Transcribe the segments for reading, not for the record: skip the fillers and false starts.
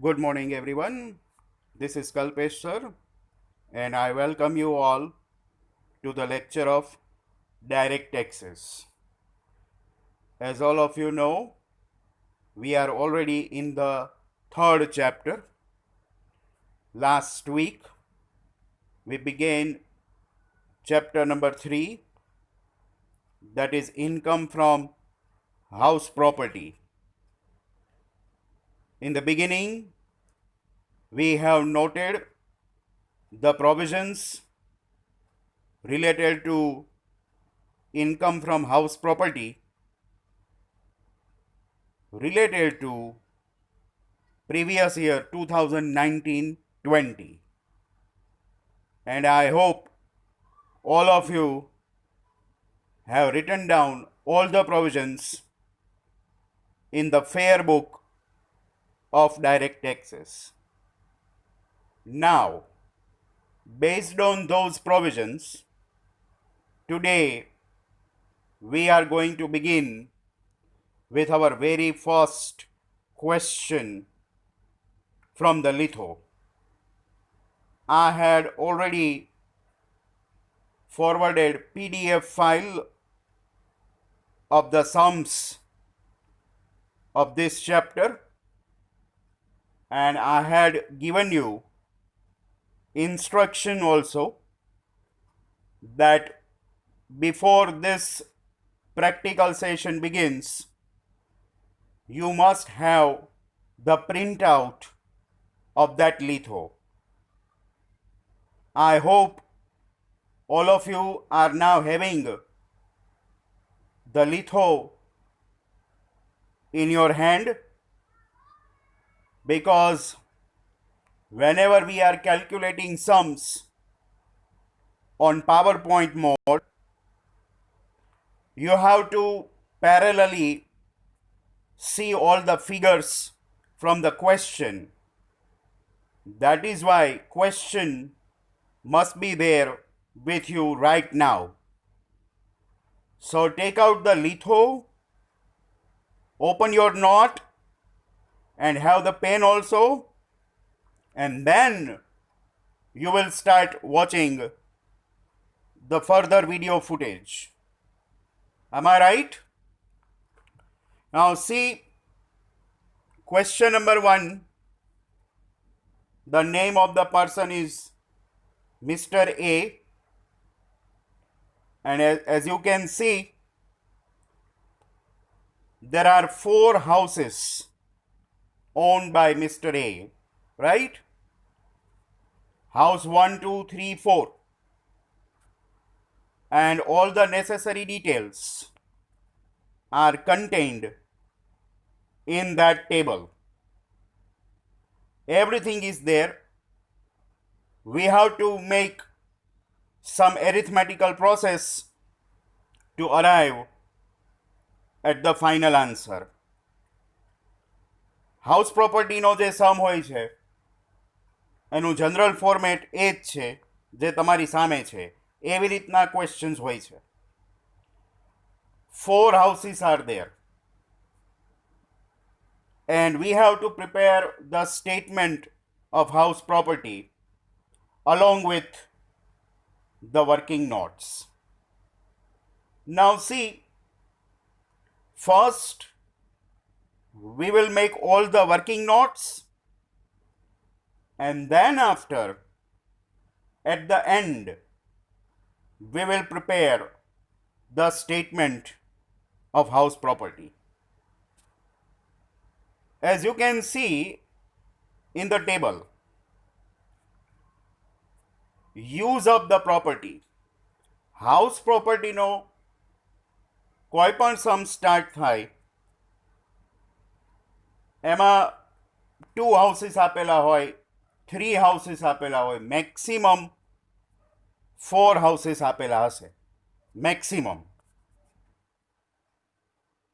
Good morning, everyone. This is Kalpesh sir, and I welcome you all to the lecture of direct taxes. As all of you know, we are already in the third chapter. Last week, we began chapter number 3, that is income from house property. In the beginning, we have noted the provisions related to income from house property related to previous year 2019-20, and I hope all of you have written down all the provisions in the fair book of direct taxes. Now, based on those provisions, today we are going to begin with our very first question from the litho. I had already forwarded PDF file of the sums of this chapter, and I had given you instruction also that before this practical session begins, you must have the printout of that litho. I hope all of you are now having the litho in your hand, because whenever we are calculating sums on PowerPoint mode, you have to parallelly see all the figures from the question. That is why question must be there with you right now. So take out the litho, open your note, and have the pen also, and then you will start watching the further video footage. Am I right? Now see, question number 1, the name of the person is Mr. A, and as you can see, there are 4 houses owned by Mr. A, right? House 1, 2, 3, 4, and all the necessary details are contained in that table. Everything is there. We have to make some arithmetical process to arrive at the final answer. House પ્રોપર્ટીનો જે sum હોય છે એનું general format એ જ છે જે તમારી સામે છે. એવી રીતના ક્વેશ્ચન્સ હોય છે. 4 houses are there, and we have to prepare the statement of house property along with the working notes. Now see, first we will make all the working notes, and then after, at the end, we will prepare the statement of house property. As you can see in the table, use of the property. House property no કોઈ પણ સમ start થાય એમાં 2 houses આપેલા હોય, 3 houses આપેલા હોય, maximum 4 houses આપેલા હશે, મેક્સિમમ.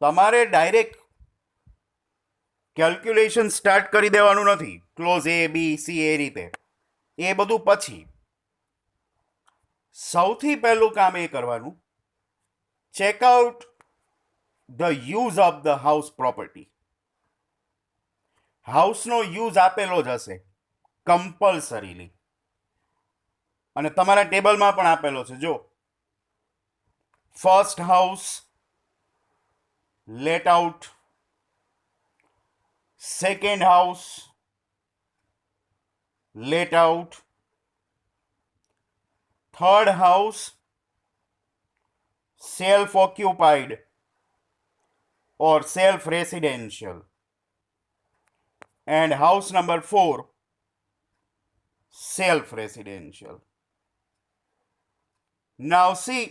તમારે ડાયરેક્ટ કેલ્ક્યુલેશન સ્ટાર્ટ કરી દેવાનું નથી, ક્લોઝ A, B, C એ રીતે. એ બધું પછી. સૌથી પહેલું કામ એ કરવાનું, check out the use of the house property. હાઉસનો યુઝ આપેલો જ હશે કમ્પલસરીલી, અને તમારા ટેબલમાં પણ આપેલો છે. જો first house let out, second house let out, third house self occupied or self residential, and house number 4 self residential. Now see,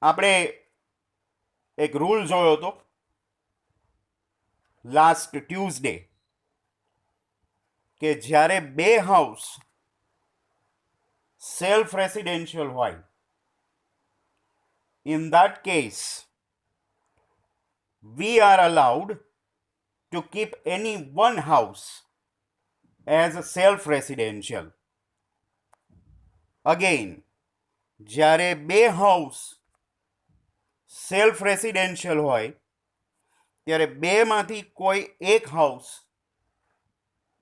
આપણે એક રૂલ જોયો હતો લાસ્ટ ટ્યુઝડે કે જ્યારે બે હાઉસ સેલ્ફ રેસિડેન્શિયલ હોય, in that case we are allowed to keep any one house as a self residential. Again, જ્યારે બે હાઉસ સેલ્ફ રેસિડેન્શિયલ હોય ત્યારે બેમાંથી કોઈ એક હાઉસ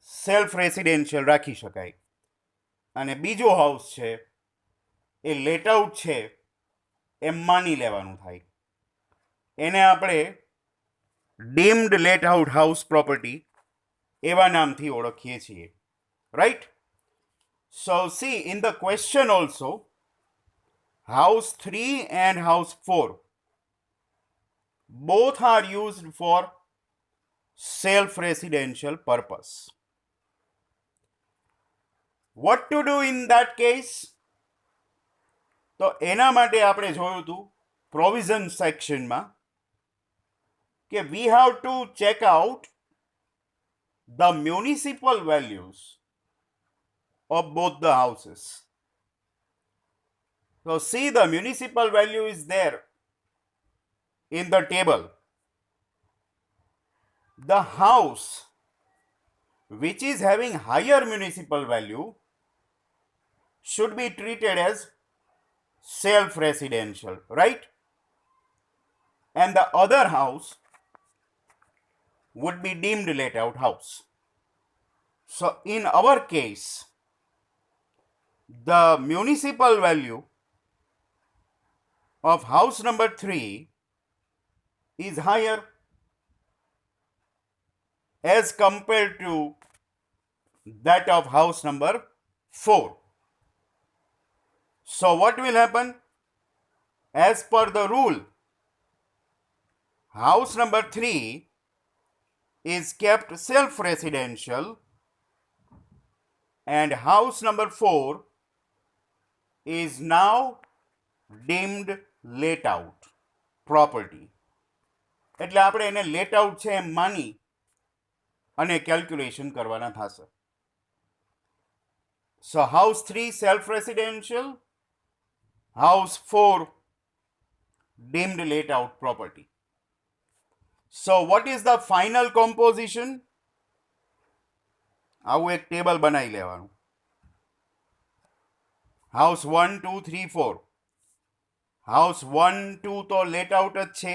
સેલ્ફ રેસિડેન્શિયલ રાખી શકાય, અને બીજો હાઉસ છે એ લેટ આઉટ છે એમ માની લેવાનું થાય. એને આપણે deemed let out house property એવા નામથી ઓળખીએ છીએ, right? So see, in the question also, house 3 and house 4 both are used for self-residential purpose. What to do in that case? તો એના માટે આપણે જોયું હતું પ્રોવિઝન સેક્શનમાં કે we have to check out the municipal values of both the houses. So see, the municipal value is there in the table. The house which is having higher municipal value should be treated as self-residential, right? And the other house would be deemed let out house. So in our case, the municipal value of house number 3 is higher as compared to that of house number 4. So what will happen? As per the rule, house number 3 is kept self-residential and house number 4 is now deemed let out property. એટલે આપણે એને late out છે એમ માની અને calculation કરવાના થશે. So house 3 self-residential, house 4 deemed let out property. So what is the final composition? આવું એક ટેબલ બનાવી લેવાનું. હાઉસ 1 2 3 4, હાઉસ 1 2 તો લેટ આઉટ જ છે,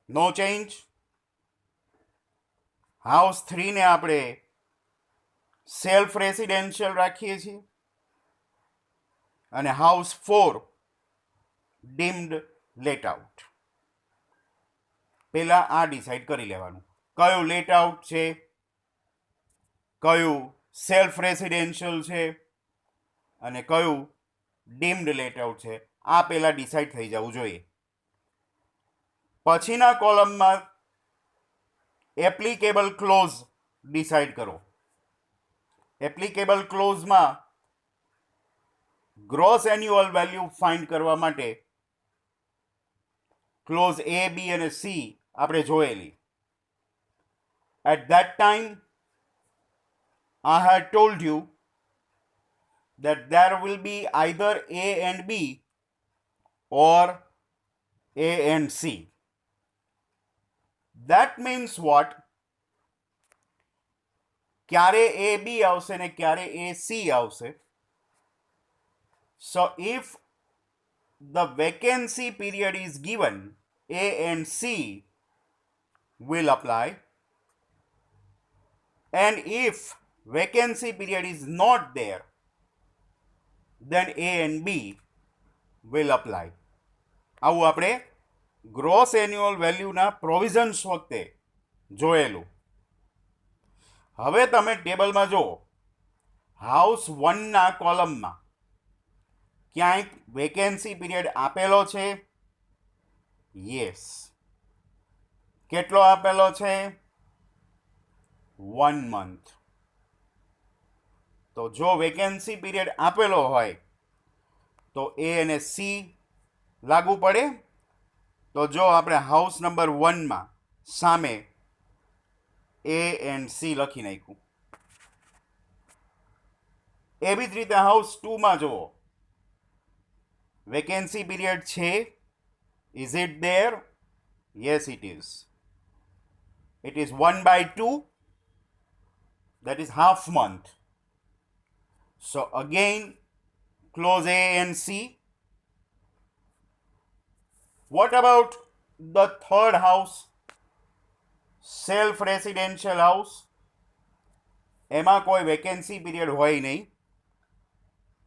નો ચેન્જ. હાઉસ 3 ને આપણે સેલ્ફ રેસિડેન્શિયલ રાખીએ છીએ, અને હાઉસ 4 ડીમ્ડ લેટ આઉટ. પહેલા આ ડિસાઇડ કરી લેવાનું કયું લેટ આઉટ છે, કયું સેલ્ફ રેસિડેન્શિયલ છે અને કયું ડીમ્ડ લેટ આઉટ છે. આ પહેલા ડિસાઇડ થઈ જવું જોઈએ. પછીના કોલમમાં એપ્લિકેબલ ક્લોઝ ડિસાઇડ કરો. એપ્લિકેબલ ક્લોઝમાં ગ્રોસ એન્યુઅલ વેલ્યુ ફાઇન્ડ કરવા માટે ક્લોઝ A, B અને C આપણે જોયેલી. At that time, I had told you that there will be either A and B or A and C. That means what? ક્યારે A, B આવશે ને ક્યારે A, C આવશે. So if the vacancy period is given, A and C will apply. and if vacancy period is not there, then A and B will apply. આવું આપણે gross annual વેલ્યુના provisions વખતે જોયેલું. હવે તમે ટેબલમાં જુઓ, હાઉસ 1ના કોલમમાં ક્યાંક વેકેન્સી પીરિયડ આપેલો છે? યસ. કેટલો આપેલો છે? 1 month. તો જો વેકેન્સી પીરિયડ આપેલો હોય તો એ અને સી લાગુ પડે. તો જો આપણે હાઉસ નંબર 1માં સામે એ એન્ડ સી લખી નાખ્યું. એવી જ રીતે હાઉસ 2માં જુઓ, વેકેન્સી પીરિયડ છે? Is it there? Yes it is. It is 1/2, that is half month. So again, close A and C. What about the third house, self-residential house? એમાં કોઈ વેકેન્સી પીરિયડ હોય નહીં,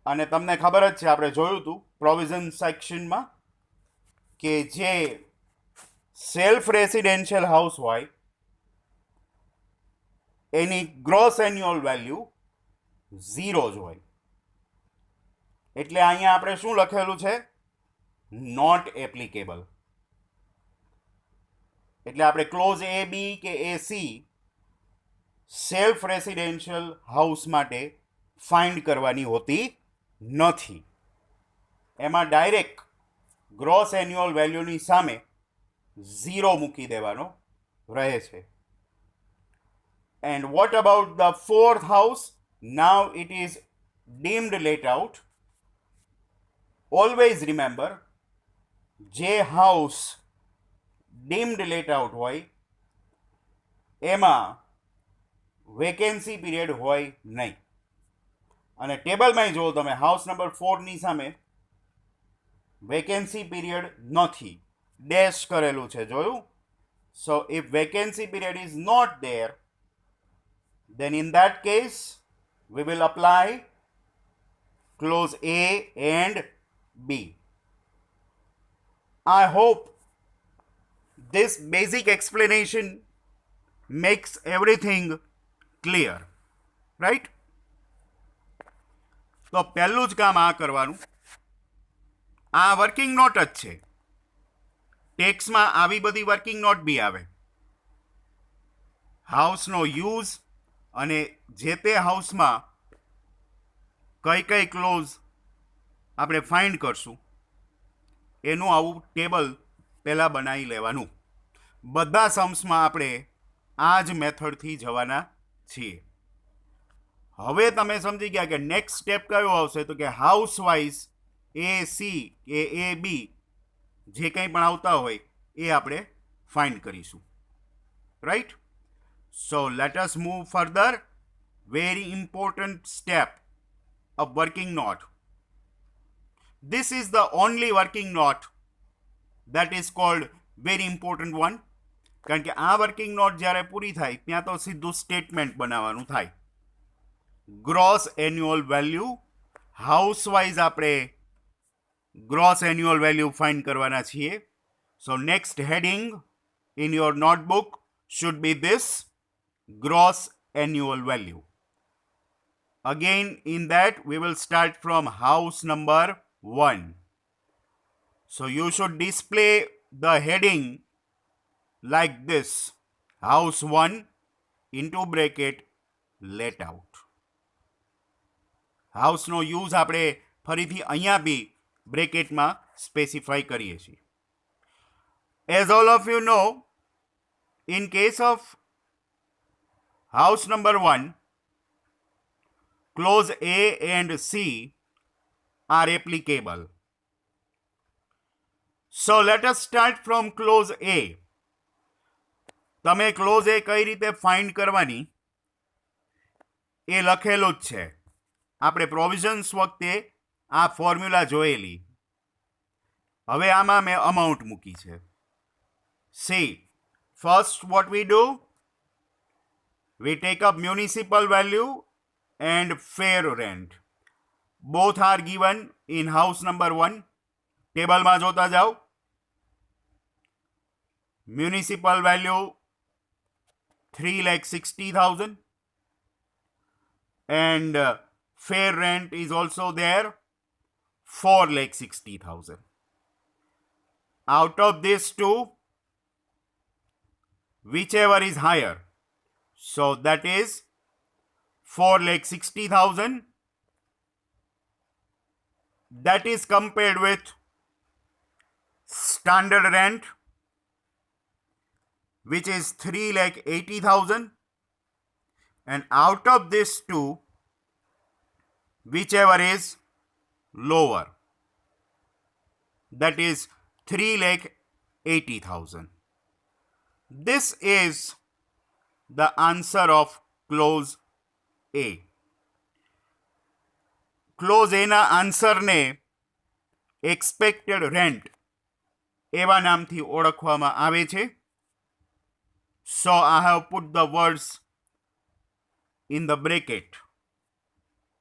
અને તમને ખબર જ છે, આપણે જોયું હતું પ્રોવિઝન સેક્શનમાં કે જે સેલ્ફ રેસિડેન્શિયલ હાઉસ હોય એની ગ્રોસ એન્યુઅલ વેલ્યુ 0 જ હોય. એટલે અહીંયા આપણે શું લખેલું છે? Not applicable. એટલે આપણે ક્લોઝ એ બી કે A C self residential house માટે ફાઇન્ડ કરવાની હોતી નથી. એમાં ડાયરેક્ટ ગ્રોસ એન્યુઅલ વેલ્યુની સામે 0 મૂકી દેવાનો રહે છે. And what about the fourth house? Now it is deemed let out. Always remember, જે house deemed let out હોય એમાં વેકેન્સી પીરિયડ હોય નહીં. અને ટેબલમાં જુઓ તમે, હાઉસ નંબર 4ની સામે વેકેન્સી પીરિયડ નથી, ડેશ કરેલું છે, જોયું? So if vacancy period is not there, then in that case we will apply clause A and B. I hope this basic explanation makes everything clear, right? તો પહેલું જ કામ આ કરવાનું, આ વર્કિંગ નોટ જ છે. ટેક્સમાં આવી બધી વર્કિંગ નોટ બી આવે. હાઉસનો યુઝ અને જે તે હાઉસમાં કઈ કઈ ક્લોઝ આપણે ફાઇન્ડ કરશું એનું આવું ટેબલ પહેલાં બનાવી લેવાનું. બધા सम्सમાં આપણે આ જ મેથડથી જવાના છીએ. હવે તમે સમજી ગયા કે નેક્સ્ટ સ્ટેપ કયો આવશે? તો કે હાઉસ વાઇઝ એ સી કે એ બી જે કંઈ પણ આવતા હોય એ આપણે ફાઇન્ડ કરીશું, right? So let us move further. Very important step of working note. This is the only working note that is called very important one. કારણ કે આ વર્કિંગ નોટ જ્યારે પૂરી થાય ત્યાં તો સીધું સ્ટેટમેન્ટ બનાવવાનું થાય. Gross annual value house wise આપણે ગ્રોસ એન્યુઅલ વેલ્યુ ફાઇન્ડ કરવાના છીએ. So next heading in your notebook should be this, gross annual value. Again, in that we will start from house number 1. So you should display the heading like this, house 1 into bracket let out. House no use આપણે ફરીથી અહીંયા બી બ્રેકેટમાં specify કરીએ છીએ. As all of you know, in case of house number 1, clause A and C are applicable. So let us start from clause A. તમે close એ કઈ રીતે find કરવાની એ લખેલું જ છે. આપણે પ્રોવિઝન્સ વખતે આ ફોર્મ્યુલા જોયેલી. હવે આમાં મેં અમાઉન્ટ મૂકી છે. C, first what we do, We take up municipal value and fair rent. Both are given in house number 1. Table માં જોતા જાઓ. Municipal value 3,60,000 and fair rent is also there 4,60,000. Out of these two, whichever is higher, so that is 4,60,000. That is compared with standard rent, which is 3,80,000, and out of this two, whichever is lower, that is 3,80,000. This is the answer of clause A. Clause એના આન્સરને expected rent એવા નામથી ઓળખવામાં આવે છે. So I have put the words in the bracket,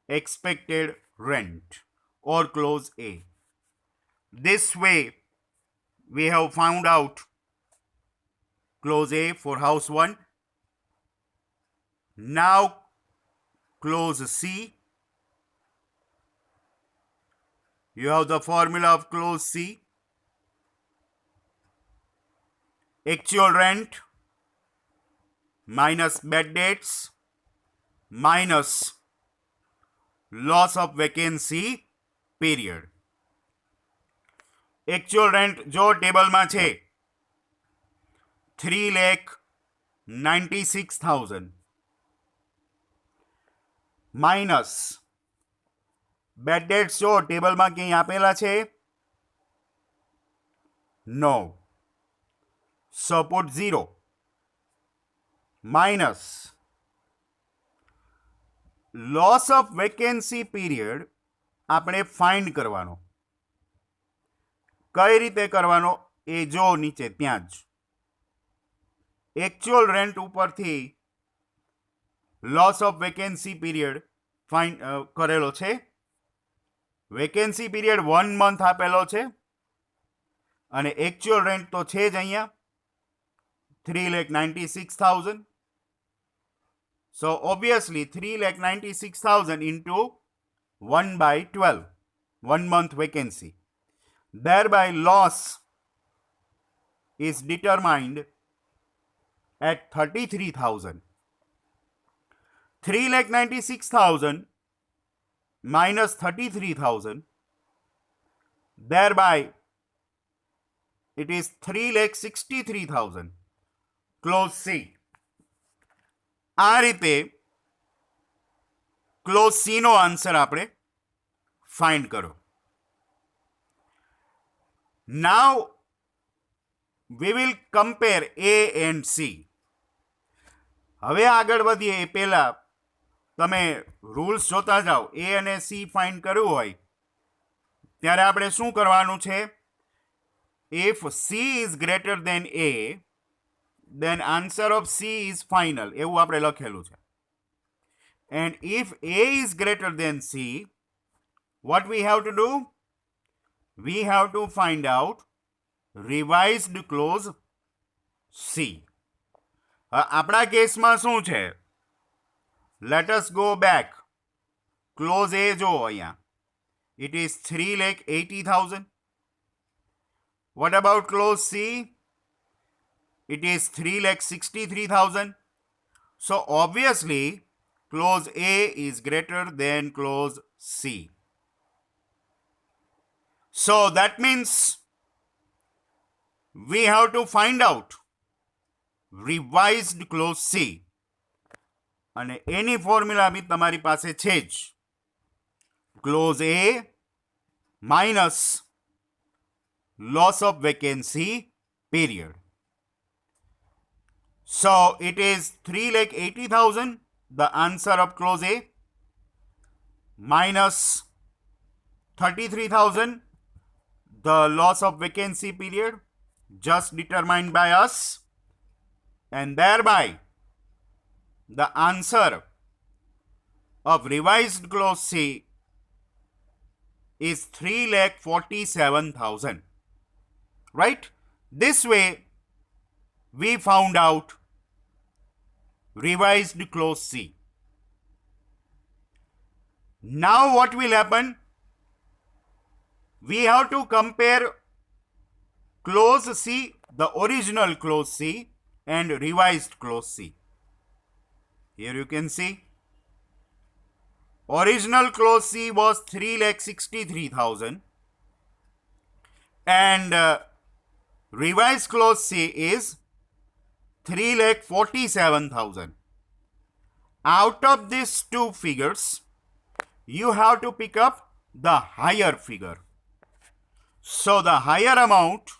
expected rent or clause A. This way we have found out clause A for house 1. Now clause C. You have the formula of clause C. Actual rent minus bad debts minus loss of vacancy period. Actual rent जो table में छे 3,96,000 minus bed dates જો ટેબલમાં ક્યાંય આપેલા છે? No. So put 0 minus loss of vacancy period આપણે find કરવાનો. કઈ રીતે કરવાનો એ જો નીચે ત્યાં જ एक्चुअल रेंट ઉપરથી loss of vacancy period find કરેલો છે. વેકેન્સી પીરિયડ 1 month આપેલો છે અને एक्चुअल રેન્ટ તો છે જ અહીંયા 3,96,000. So obviously 3,96,000 into 1/12, 1 month vacancy. Thereby loss is determined at 33,000. 3,96,000 minus 33,000, thereby it is 3,63,000. Clause C. આ રીતે ક્લોઝ C નો આન્સર આપણે ફાઇન્ડ કરો. Now we will compare A and C. હવે આગળ વધીએ એ પહેલા તમે રૂલ્સ જોતા જાઓ. A અને C ફાઇન્ડ કરવું હોય ત્યારે આપણે શું કરવાનું છે? If C is greater than A, then answer of C is final. એવું આપણે લખેલું છે. And if A is greater than C, what we have to do? We have to find out revised clause C. આપણા કેસમાં શું છે? Let us go back. Clause A જો અહીંયા. It is 3,80,000. What about clause C? It is 3,63,000. So obviously clause A is greater than clause C. So that means we have to find out revised clause C. અને એની formula બી તમારી પાસે છે જ. Clause A minus loss of vacancy period. So it is 3,80,000, the answer of clause A, minus 33,000, the loss of vacancy period just determined by us, and thereby the answer of revised clause C is 3,47,000. Right? This way, we found out revised clause C. Now what will happen? We have to compare clause C, the original clause C, and revised clause C. Here you can see original clause C was 3,63,000 and revised clause C is 3,47,000. Out of these two figures, you have to pick up the higher figure. So the higher amount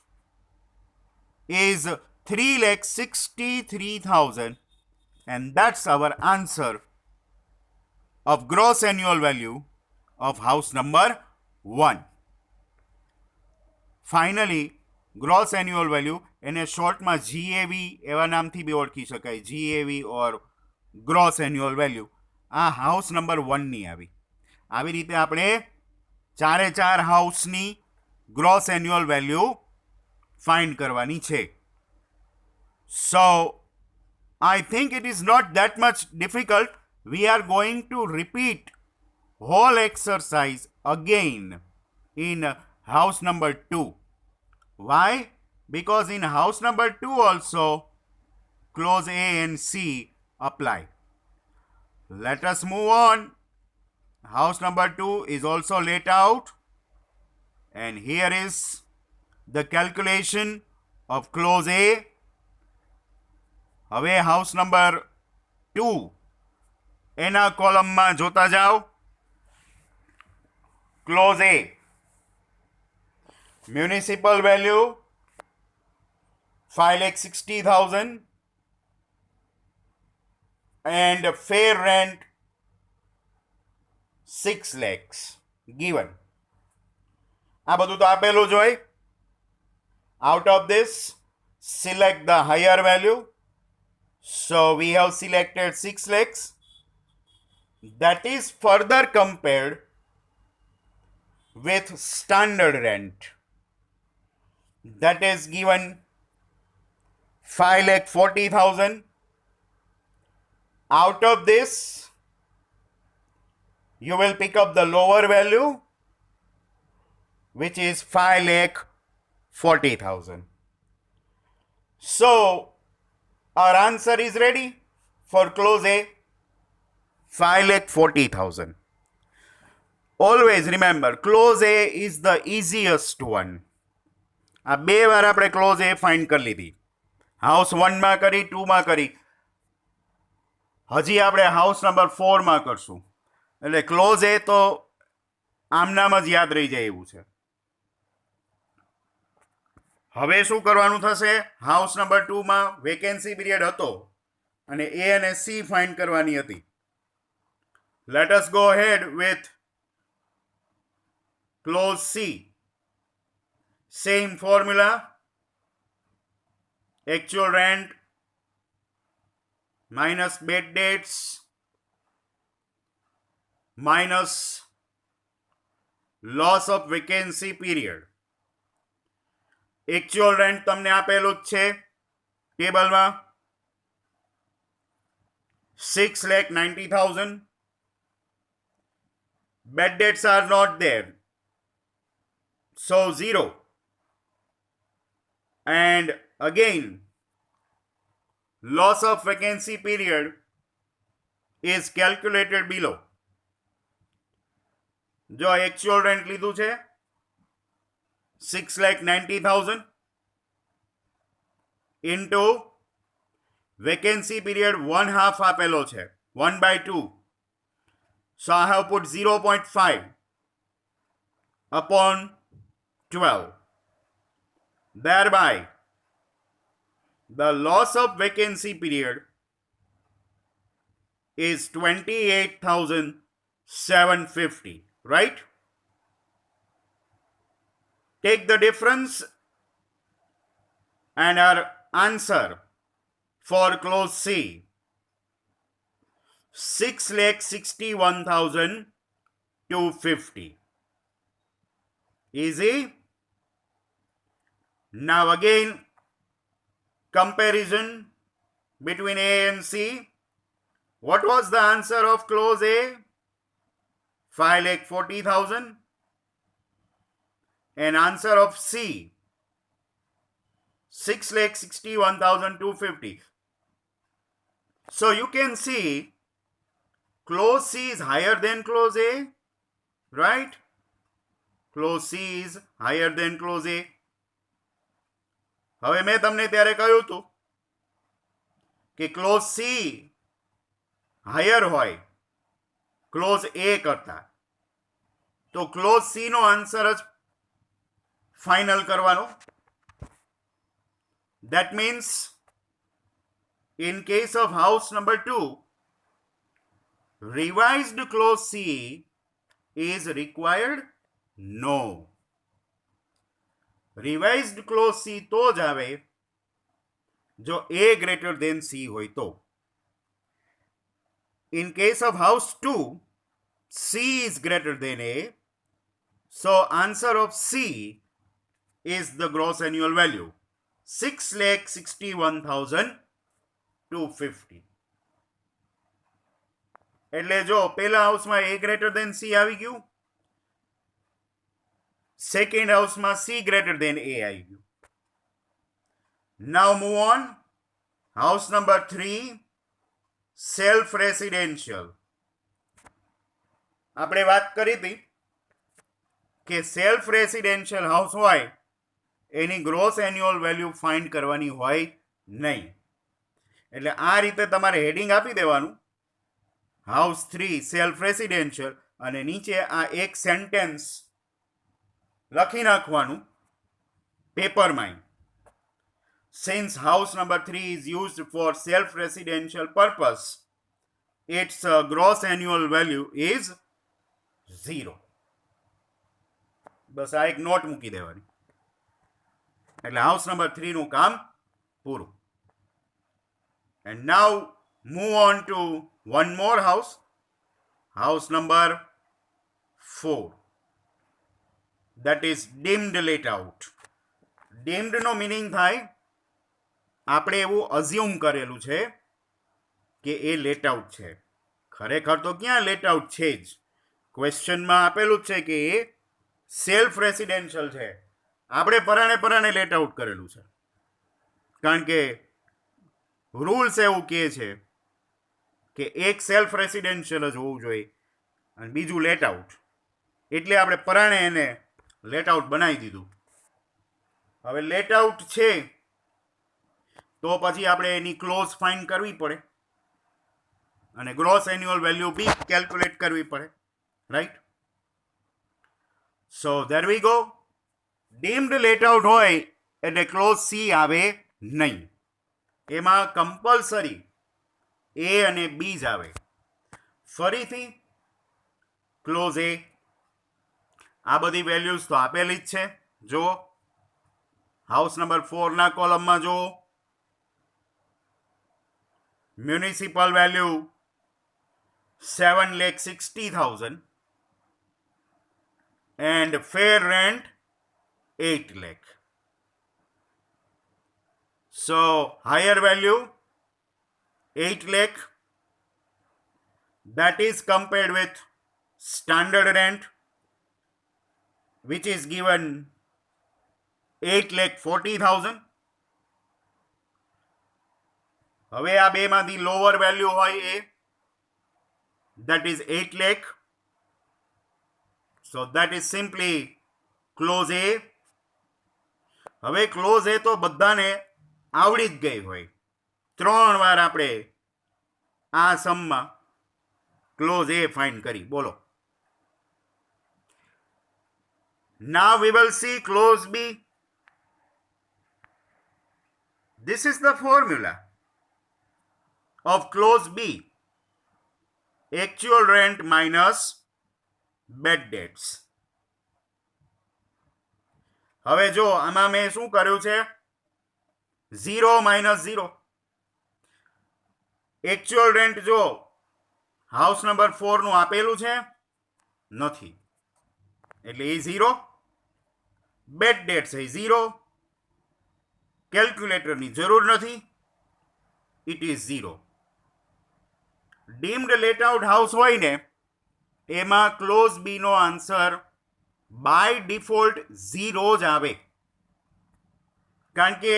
is 3,63,000, and that's our answer of gross annual value of house number 1. Finally, gross annual value એને શોર્ટમાં GAV એવા નામથી બી ઓળખી શકાય, GAV ઓર gross annual value. આ house number 1ની આવી રીતે આપણે ચારે ચાર હાઉસની ગ્રોસ એન્યુઅલ વેલ્યુ ફાઇન્ડ કરવાની છે. So I think it is not that much difficult. We are going to repeat whole exercise again in house number 2. Why? Because in house number 2 also clause A and C apply. Let us move on. House number 2 is also laid out, and here is the calculation of clause A. હવે house number 2 એના કોલમમાં જોતા જાઓ. Clause A, municipal value 5,60,000 and fair rent 6 lakhs given. આ બધું તો આપેલું જ હોય. Out of this, select the higher value. So we have selected 6 lakhs. That is further compared with standard rent. That is given 5,40,000. Out of this, you will pick up the lower value, which is 5,40,000. So our answer is ready for clause A, 5,40,000. Always remember, clause A is the easiest one. આ બે વાર આપણે close A find કરી લીધી. House 1માં કરી, 2માં કરી. હજી આપણે હાઉસ નંબર 4માં કરશું. એટલે ક્લોઝ A તો આમનામ જ યાદ રહી જાય એવું છે. હવે શું કરવાનું થશે? હાઉસ નંબર 2માં વેકેન્સી પીરિયડ હતો અને A અને C ફાઇન્ડ કરવાની હતી. Let us go ahead with clause C. Same formula. Actual rent minus bed dates minus loss of vacancy period. Actual rent તમને આપેલું જ છે ટેબલમાં 6,90,000. Bed dates are not there, so 0. And again, loss of vacancy period is calculated below. જો actual rent લીધું છે 6,90,000 into vacancy period 1/2 આપેલો છે 1/2. So I have put 0.5 upon 12. Thereby, the loss of vacancy period is 28,750, right? Take the difference and our answer for clause C 6,61,250. Easy. Now again, comparison between A and C. What was the answer of clause A? 5,40,000. And answer of C, 6,61,250. So you can see clause C is higher than clause A, right? Clause C is higher than clause A. હવે મેં તમને ત્યારે કહ્યું હતું કે close C higher હોય close A કરતા, તો ક્લોઝ C નો આન્સર જ ફાઇનલ કરવાનો. That means in case of house number 2, revised clause C is required? No. Revised clause C તો જ આવે જો A greater than C હોય તો. In case of house 2, C is greater than A, so answer of C is the gross annual value, 6,61,250. એટલે જો પહેલા હાઉસમાં A greater than C આવી ગયું, સેકન્ડ હાઉસમાં C greater than A આવી ગયું. Now move on. House number 3, self residential. આપણે વાત કરી હતી કે સેલ્ફ રેસિડેન્શિયલ હાઉસ હોય એની ગ્રોસ એન્યુઅલ વેલ્યુ ફાઇન્ડ કરવાની હોય નહીં. એટલે આ રીતે તમારે હેડિંગ આપી દેવાનું, હાઉસ 3 સેલ્ફ રેસિડેન્શિયલ, અને નીચે આ એક સેન્ટેન્સ લખી નાખવાનું પેપરમાં. Since house number 3 is used for self residential purpose, its gross annual value is 0. બસ આ એક નોટ મૂકી દેવાની એટલે હાઉસ નંબર 3 નું કામ પૂરું. And now move on to one more house, house number 4, that is deemed let out. Deemed no meaning થાય આપણે એવું અઝ્યુમ કરેલું છે કે એ લેટ આઉટ છે, ખરેખર તો ક્યાં લેટ આઉટ છે જ. ક્વેશ્ચનમાં આપેલું જ છે કે એ સેલ્ફ રેસિડેન્શિયલ છે, આપણે પરાણે લેટ આઉટ કરેલું છે, કારણ કે રૂલ્સ એવું કહે છે કે એક સેલ્ફ રેસિડેન્શિયલ જ હોવું જોઈએ અને બીજું લેટ આઉટ, એટલે આપણે પરાણે એને લેટ આઉટ બનાવી દીધું. હવે લેટ આઉટ છે તો પછી આપણે એની ક્લોઝ ફાઇન્ડ કરવી પડે અને gross annual value be calculate કરવી પડે, right? So there we go. Deemed let out હોય એટલે ક્લોઝ સી આવે નહીં, એમાં કમ્પલસરી એ અને બી જ આવે. ફરીથી ક્લોઝ એ, આ બધી વેલ્યુઝ તો આપેલી જ છે. જો હાઉસ નંબર 4 ના કોલમમાં જો municipal value 7,60,000 and fair rent 8 lakh. So higher value 8 lakh, that is compared with standard rent which is given 8,40,000. હવે આ બેમાંથી લોઅર વેલ્યુ હોય એ, that is 8 lakh. So that is simply clause A. હવે close એ તો બધાને આવડી જ ગઈ હોય, 3 વાર આપણે આ સમમાં ક્લોઝ એ ફાઇન્ડ કરી. બોલો. Now we will see clause B. This is the formula of clause B. Actual rent minus bad debts. હવે જો આમાં મેં શું કર્યું છે, 0 - 0. Actual rent જો હાઉસ નંબર 4 નું આપેલું છે નથી, એટલે એ 0. બેડ ડેટ્સ એ 0. કેલ્ક્યુલેટરની જરૂર નથી, it is 0. Deemed let out house હોય ને એમાં ક્લોઝ બી નો આન્સર બાય ડિફોલ્ટ 0 જ આવે, કારણ કે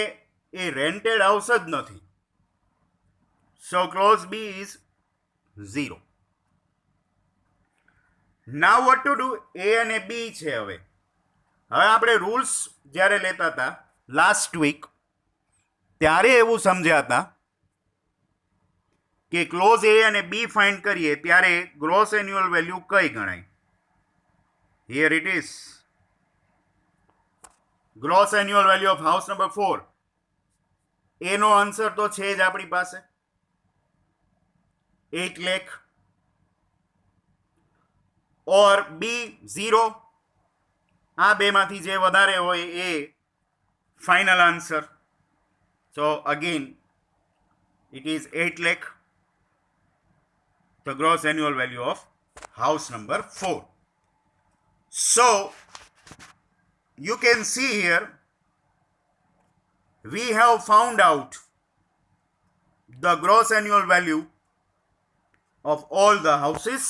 એ રેન્ટેડ હાઉસ જ નથી. So clause B is 0. Now what to do, A અને બી છે. હવે આપણે રૂલ્સ જ્યારે લેતા હતા લાસ્ટ વીક ત્યારે એવું સમજ્યા હતા કે ક્લોઝ એ અને બી ફાઇન્ડ કરીએ ત્યારે ગ્રોસ એન્યુઅલ વેલ્યુ કઈ ગણાય. Here it is gross annual value of house number 4. એનો આન્સર તો છે જ આપણી પાસે 8 લાખ, ઓર બી 0. આ બેમાંથી જે વધારે હોય એ final answer. So again it is 8 lakh, the gross annual value of house number 4. So you can see here we have found out the gross annual value of all the houses.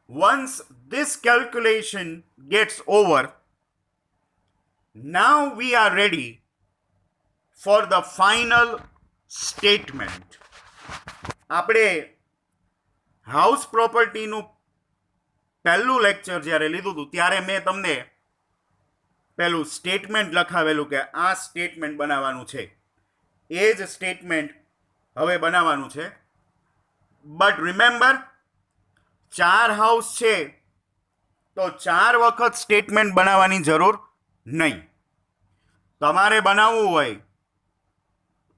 Once this calculation gets over, now we are ready for the final statement. આપણે house પ્રોપર્ટીનું પહેલું lecture જ્યારે લીધું હતું ત્યારે મેં તમને પેલું statement લખાવેલું કે આ સ્ટેટમેન્ટ બનાવવાનું છે. એ જ સ્ટેટમેન્ટ હવે બનાવવાનું છે. બટ રિમેમ્બર, 4 હાઉસ છે તો 4 વખત સ્ટેટમેન્ટ બનાવવાની જરૂર નહીં. તમારે બનાવવું હોય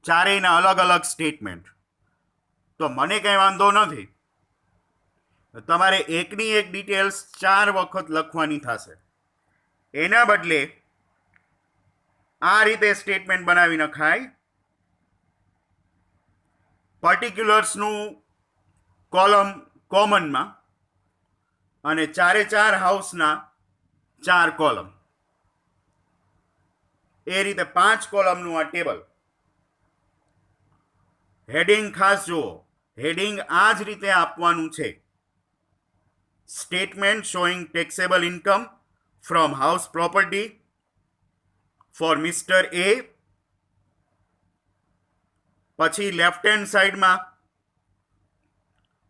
ચારેયના અલગ અલગ સ્ટેટમેન્ટ તો મને કંઈ વાંધો નથી. તમારે એકની એક ડિટેલ્સ 4 વખત લખવાની થશે. એના બદલે આ રીતે સ્ટેટમેન્ટ બનાવી નખાય. પર્ટિક્યુલર્સનું કોલમ કોમનમાં અને 4 હાઉસના 4 કોલમ. એ રીતે 5 કોલમનું આ ટેબલ. હેડિંગ ખાસ જુઓ, હેડિંગ આ જ રીતે આપવાનું છે. Statement showing taxable income from house property for mister A. પછી લેફ્ટ હેન્ડ સાઈડમાં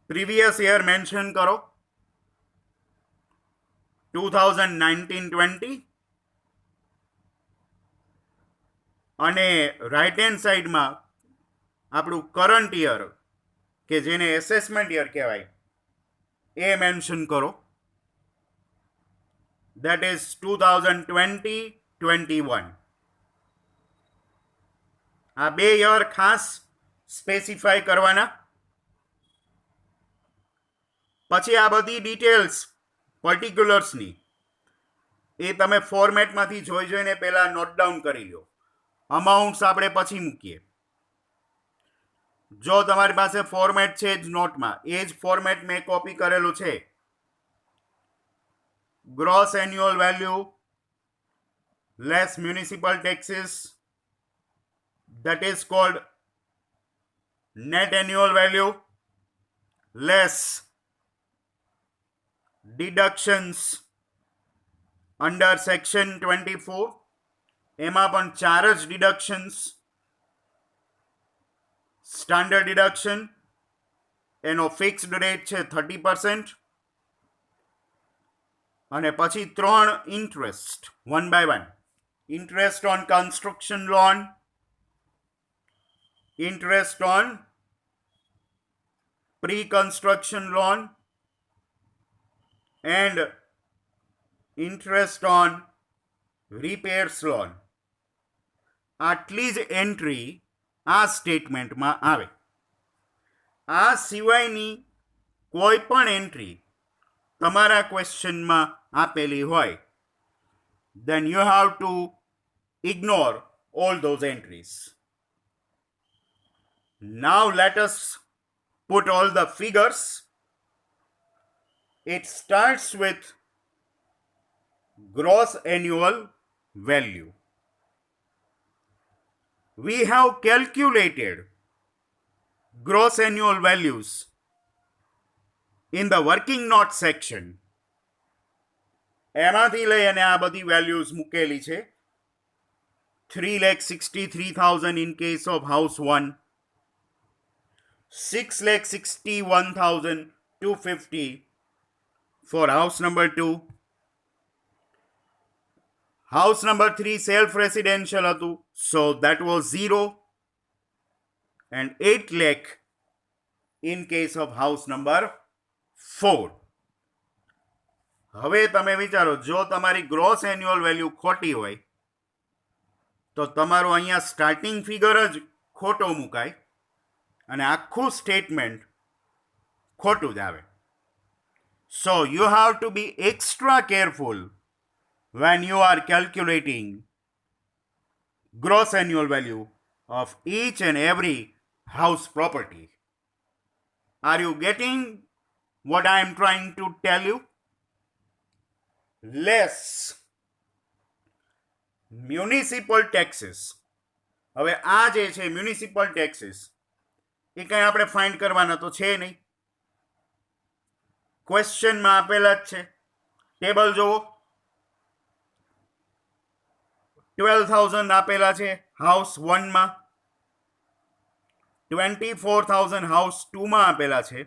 પ્રીવિયસ યર મેન્શન કરો 2019-20, અને રાઈટ હેન્ડ સાઈડમાં આપણું કરંટ યર કે જેને એસેસમેન્ટ યર કહેવાય એ મેન્શન કરો. That is 2020-21. આ 2 યર ખાસ સ્પેસિફાય કરવાના. પછી આ બધી ડિટેલ્સ પર્ટિક્યુલર્સની એ તમે ફોર્મેટમાંથી જોઈને પહેલા નોટ ડાઉન કરી લો. અમાઉન્ટ્સ આપણે પછી મૂકીએ. જો તમારી પાસે ફોર્મેટ છે જ નોટમાં, એ જ ફોર્મેટ મેં કોપી કરેલું છે. Gross annual value less municipal taxes, that is called net annual value, less deductions under section 24. એમાં પણ 4 જ ડિડક્શન્સ. સ્ટાન્ડર્ડ ડિડક્શન એનો ફિક્સ્ડ રેટ છે 30%, અને પછી 3 interest 1 by 1. Interest on construction loan, interest on pre-construction loan, and interest on repairs loan. આટલી જ entry આ સ્ટેટમેન્ટમાં આવે. આ સિવાયની કોઈ પણ એન્ટ્રી તમારા ક્વેશ્ચનમાં આપેલી હોય then you have to ignore all those entries. Now let us put all the figures. It starts with gross annual value. We have calculated gross annual values in the working note section. એમાંથી લઈ અને આ બધી values મૂકેલી છે. 3,63,000 in case of house 1, 6,61,250 for house number 2. House number 3 self-residential હતું, so that was 0, and 8 lakh in case of house number 4. હવે તમે વિચારો, જો તમારી ગ્રોસ એન્યુઅલ વેલ્યુ ખોટી હોય તો તમારું અહીંયા સ્ટાર્ટિંગ ફિગર જ ખોટો મુકાય અને આખું સ્ટેટમેન્ટ ખોટું જ આવે. So you have to be extra careful when you are calculating gross annual value of each and every house property. Are you getting what I am trying to tell you? Less municipal taxes. હવે આ જે છે municipal taxes એ કંઈ આપણે find કરવાના તો છે નહીં. ક્વેશ્ચનમાં આપેલા જ છે. ટેબલ જોવો, 12,000 આપેલા છે હાઉસ 1 માં, 24,000 હાઉસ 2 માં આપેલા છે.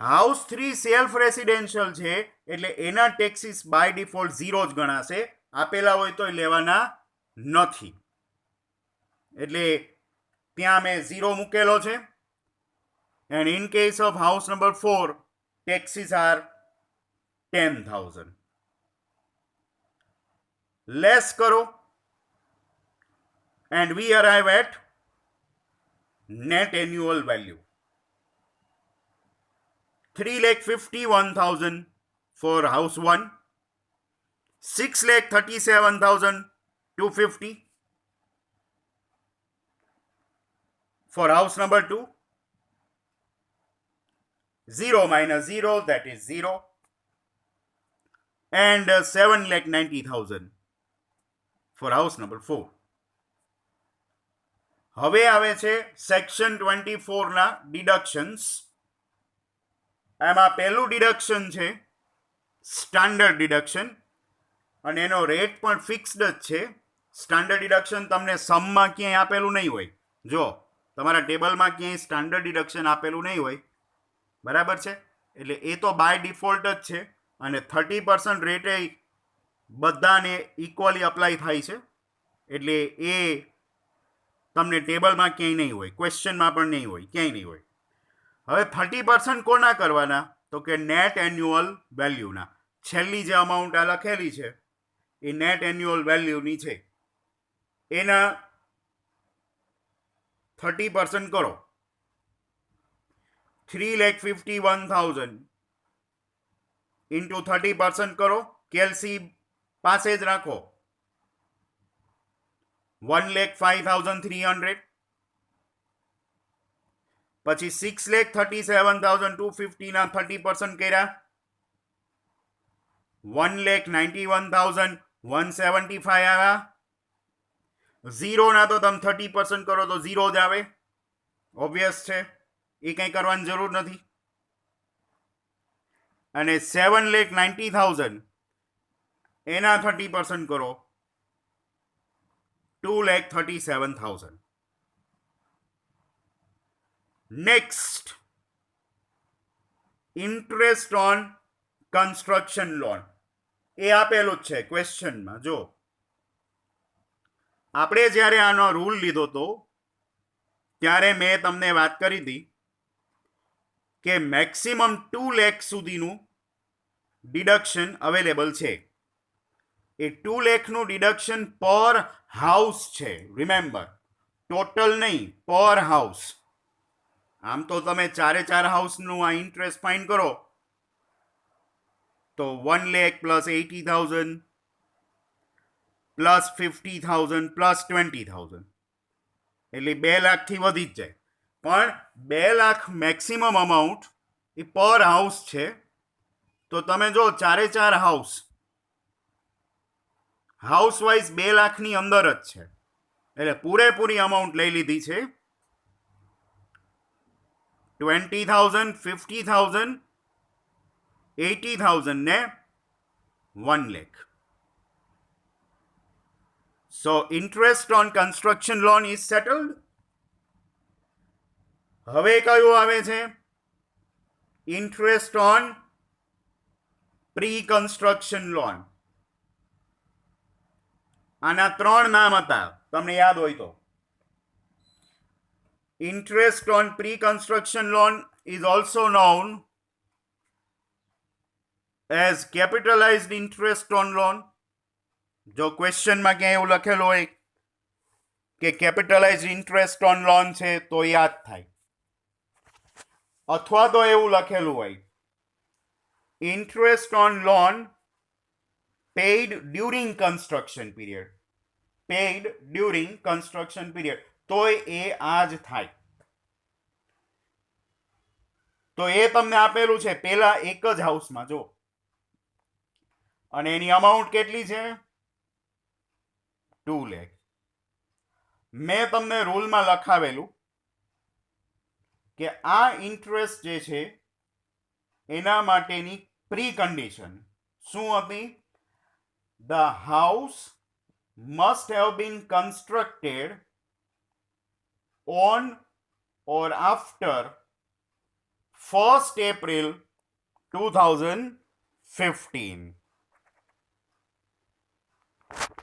હાઉસ 3 સેલ્ફ રેસિડેન્શિયલ છે એટલે એના ટેક્સીસ બાય ડિફોલ્ટ 0 જ ગણાશે. આપેલા હોય તો લેવાના નથી, એટલે ત્યાં મેં 0 મૂકેલો છે. And in case of house number 4 taxes are 10,000. Less કરો and we arrive at net annual value 3,51,000 for house 1, 6,37,250 for house number 2. 0 minus 0, that is 0, and 7,90,000 for house number 4. હવે આવે છે સેક્શન 24 ના ડિડક્શન્સ. એમાં પહેલું ડિડક્શન છે સ્ટાન્ડર્ડ ડિડક્શન, અને એનો રેટ પણ ફિક્સ્ડ જ છે. સ્ટાન્ડર્ડ ડિડક્શન તમને સમમાં ક્યાંય આપેલું નહીં હોય. જો તમારા ટેબલમાં ક્યાંય સ્ટાન્ડર્ડ ડિડક્શન આપેલું નહીં હોય, બરાબર છે, એટલે એ તો બાય ડિફોલ્ટ જ છે. અને 30% રેટે બધાને ઇક્વલી અપ્લાય થાય છે, એટલે એ તમને ટેબલમાં ક્યાંય નહીં હોય, ક્વેશ્ચનમાં પણ નહીં હોય, ક્યાંય નહીં હોય. હવે 30% કોના કરવાના? તો કે નેટ એન્યુઅલ વેલ્યુના. છેલ્લી જે અમાઉન્ટ આ લખેલી છે એ નેટ એન્યુઅલ વેલ્યુની છે, એના 30% કરો. 3,51,000 ઇન્ટુ 30% કરો. કેલ્સી પાસે જ રાખો. 1,05,300. પછી 6,37,250 ના 30% કર્યા, 1,91,175 આવ્યા. 0 ના તો તમે 30% કરો તો 0 જ આવે, ઓબ્વિયસ છે, એ કંઈ કરવાની જરૂર નથી. અને 7,90,000 એના 30% કરો, 2,37,000. Next, interest on construction loan. એ આપેલું જ છે ક્વેશ્ચનમાં. જો આપણે જ્યારે આનો રૂલ લીધો હતો ત્યારે મેં તમને વાત કરી હતી કે મેક્સિમમ 2 લાખ સુધીનું ડિડક્શન અવેલેબલ છે. એ 2 લાખનું ડિડક્શન પર હાઉસ છે. રિમેમ્બર, ટોટલ નહીં, પર હાઉસ. આમ તો તમે 4 હાઉસનું આ ઇન્ટરેસ્ટ ફાઇન્ડ કરો તો 1 lakh plus 80,000 plus 50,000 plus 20,000 એટલે 2 લાખથી વધી જ જાય. પણ 2 લાખ મેક્સિમમ અમાઉન્ટ એ પર હાઉસ છે. તો તમે જો 4 હાઉસ વાઇઝ 2 લાખની અંદર જ છે, એટલે પૂરેપૂરી અમાઉન્ટ લઈ લીધી છે. 20,000, 50,000, 80,000 ને 1 lakh. So interest on construction loan is settled. હવે કયું આવે છે? Interest on pre construction loan. આના 3 નામ હતા, તમને યાદ હોય તો. Interest on pre-construction loan is also known as capitalized interest on loan. જો ક્વેશ્ચનમાં ક્યાંય એવું લખેલું હોય કે કેપિટલાઇઝ ઇન્ટરેસ્ટ ઓન લોન છે તો યાદ થાય, અથવા તો એવું લખેલું હોય interest on loan paid during construction period, paid during construction period, તોય એ આ જ થાય. તો એ તમને આપેલું છે પેલા એક જ હાઉસમાં, જો, અને એની અમાઉન્ટ કેટલી છે? 2 લાખ. મેં તમને રૂલમાં લખાવેલું કે આ ઇન્ટરેસ્ટ જે છે એના માટેની પ્રી કન્ડિશન શું હતી? The house must have been constructed on or after 1st April 2015.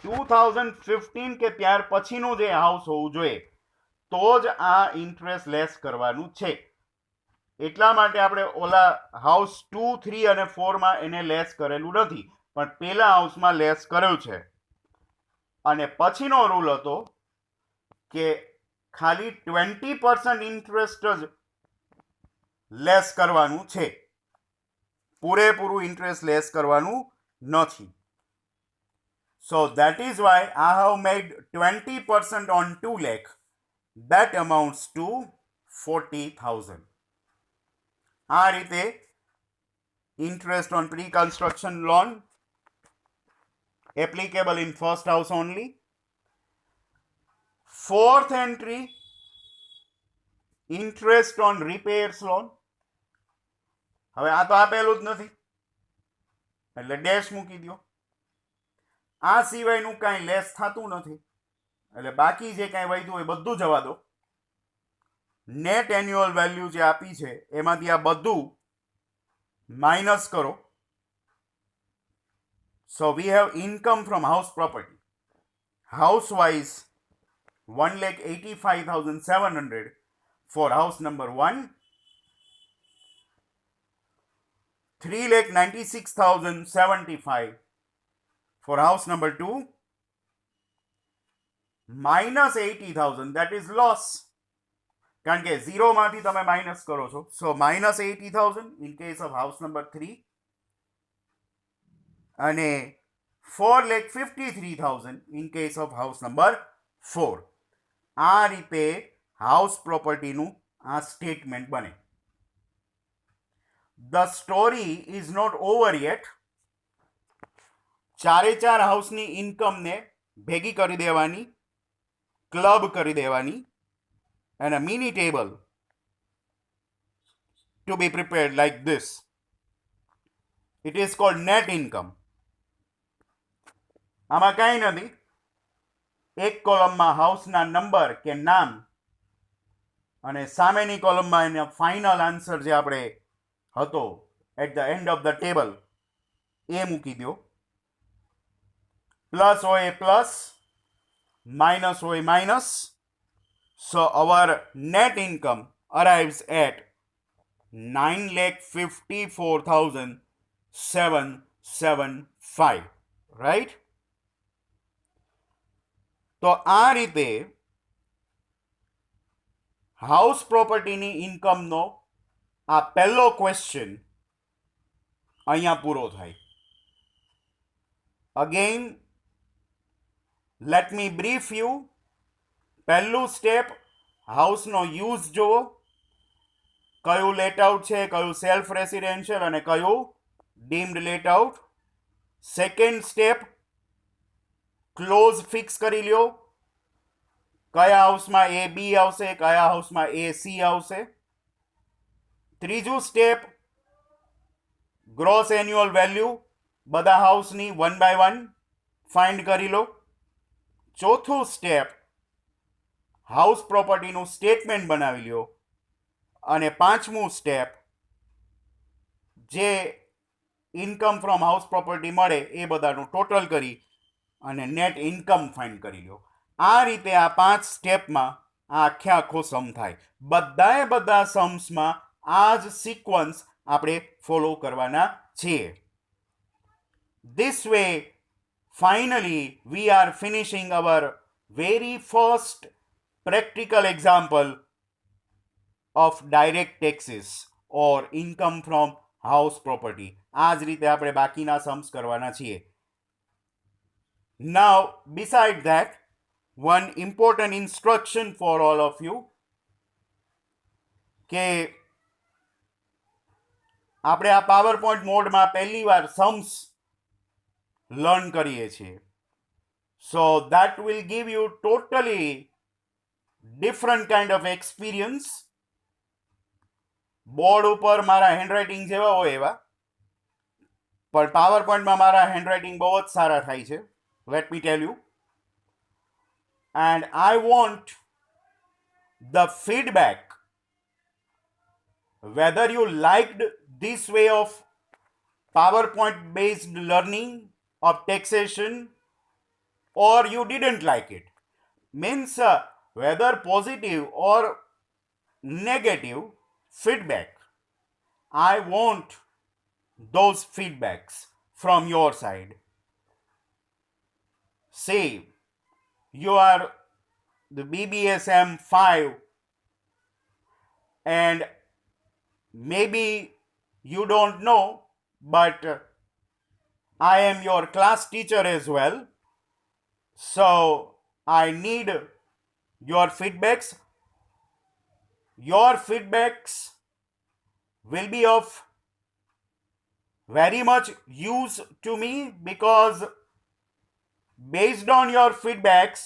2015 કે ત્યાર પછીનું જે હાઉસ હોવું જોઈએ તો જ આ ઇન્ટરેસ્ટ લેસ કરવાનું છે. એટલા માટે આપણે ઓલા હાઉસ 2, 3 અને 4 માં એને લેસ કરેલું નથી, પણ પેલા હાઉસમાં લેસ કર્યું છે. અને પછીનો રૂલ હતો કે ખાલી 20% ઇન્ટરેસ્ટ જ લેસ કરવાનું છે, પૂરેપૂરું ઇન્ટરેસ્ટ લેસ કરવાનું નથી. સો that is why I have made 20% on 2 lakh. That amounts to 40,000. આ રીતે interest on pre-construction loan applicable in first house only. Fourth entry, interest on repairs loan. હવે આ તો આપેલું જ નથી એટલે ડેશ મૂકી દો. આ સિવાયનું કાંઈ લેસ થતું નથી એટલે બાકી જે કાંઈ વધ્યું હોય બધું જવા દો. નેટ એન્યુઅલ વેલ્યુ જે આપી છે એમાંથી આ બધું માઇનસ કરો. So we have income from house property. House wise 1,85,700 for house number 1, 3,96,075 for house number 2, minus 80,000, that is loss. કારણ કે 0 માંથી તમે માઇનસ કરો છો, so minus 80,000 in case of house number 3 અને 4,53,000 in case of house number 4. આ રીતે house પ્રોપર્ટીનું આ સ્ટેટમેન્ટ બને. The story is not over yet. 4 હાઉસની ઇન્કમને ભેગી કરી દેવાની, ક્લબ કરી દેવાની, and a mini table to be prepared like this. It is called net income. આમાં કાંઈ નથી, એક કોલમમાં હાઉસના નંબર કે નામ અને સામેની કોલમમાં એનો ફાઇનલ આન્સર જે આપણે હતો at the end of the table એ મૂકી દો. પ્લસ હોય એ પ્લસ, માઇનસ હોય minus. So our net income arrives at 9,54,775, right? તો આ રીતે હાઉસ પ્રોપર્ટીની ઇન્કમનો આ પહેલો ક્વેશ્ચન અહીંયા પૂરો થાય. Again let me brief you. પહેલું સ્ટેપ હાઉસનો યુઝ જુઓ, કયું લેટઆઉટ છે, કયું સેલ્ફ રેસિડેન્શિયલ અને કયું deemed let out. Second step, clause fix કરી લ્યો, કયા હાઉસમાં એ બી આવશે, કયા હાઉસમાં એ સી આવશે. ત્રીજું સ્ટેપ, ગ્રોસ એન્યુઅલ વેલ્યુ બધા હાઉસની 1 by 1 ફાઇન્ડ કરી લો. ચોથું સ્ટેપ, હાઉસ પ્રોપર્ટીનું સ્ટેટમેન્ટ બનાવી લ્યો. અને પાંચમું સ્ટેપ, જે ઇન્કમ ફ્રોમ હાઉસ પ્રોપર્ટી મળે એ બધાનું ટોટલ કરી અને નેટ ઇન્કમ ફાઇન્ડ કરી લો. આ રીતે આ 5 સ્ટેપમાં આ આખો સમ થાય. બધા सम्सમાં આ જ સિક્વન્સ આપણે ફોલો કરવાના છીએ. This way, finally, we are finishing our very first practical example of direct taxes or income from house property. આ જ રીતે આપણે બાકીના સમ્સ કરવાના છીએ. Now, beside that, one important instruction for all of you કે આપણે આ PowerPoint મોડમાં પહેલી વાર સમ્સ લર્ન કરીએ છીએ. So that will give you totally different kind of experience. Board ઉપર મારા હેન્ડરાઇટિંગ જેવા હોય એવા, પણ પાવરપોઈન્ટમાં મારા હેન્ડરાઇટિંગ બહુ જ સારા થાય છે. Let me tell you. And I want the feedback whether you liked this way of PowerPoint based learning of taxation or you didn't like it. Means whether positive or negative feedback. I want those feedbacks from your side. Say you are the BBSM 5 and maybe you don't know, but I am your class teacher as well. So I need your feedbacks. Your feedbacks will be of very much use to me because based on your feedbacks,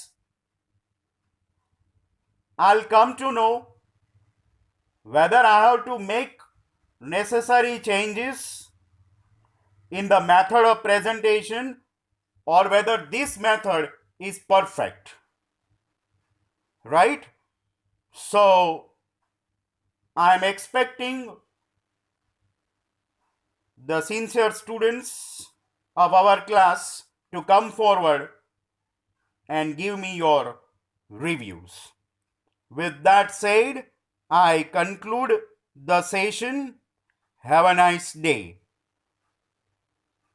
I'll come to know whether I have to make necessary changes in the method of presentation or whether this method is perfect. Right? So, I am expecting the sincere students of our class to come forward and give me your reviews. With that said, I conclude the session. Have a nice day.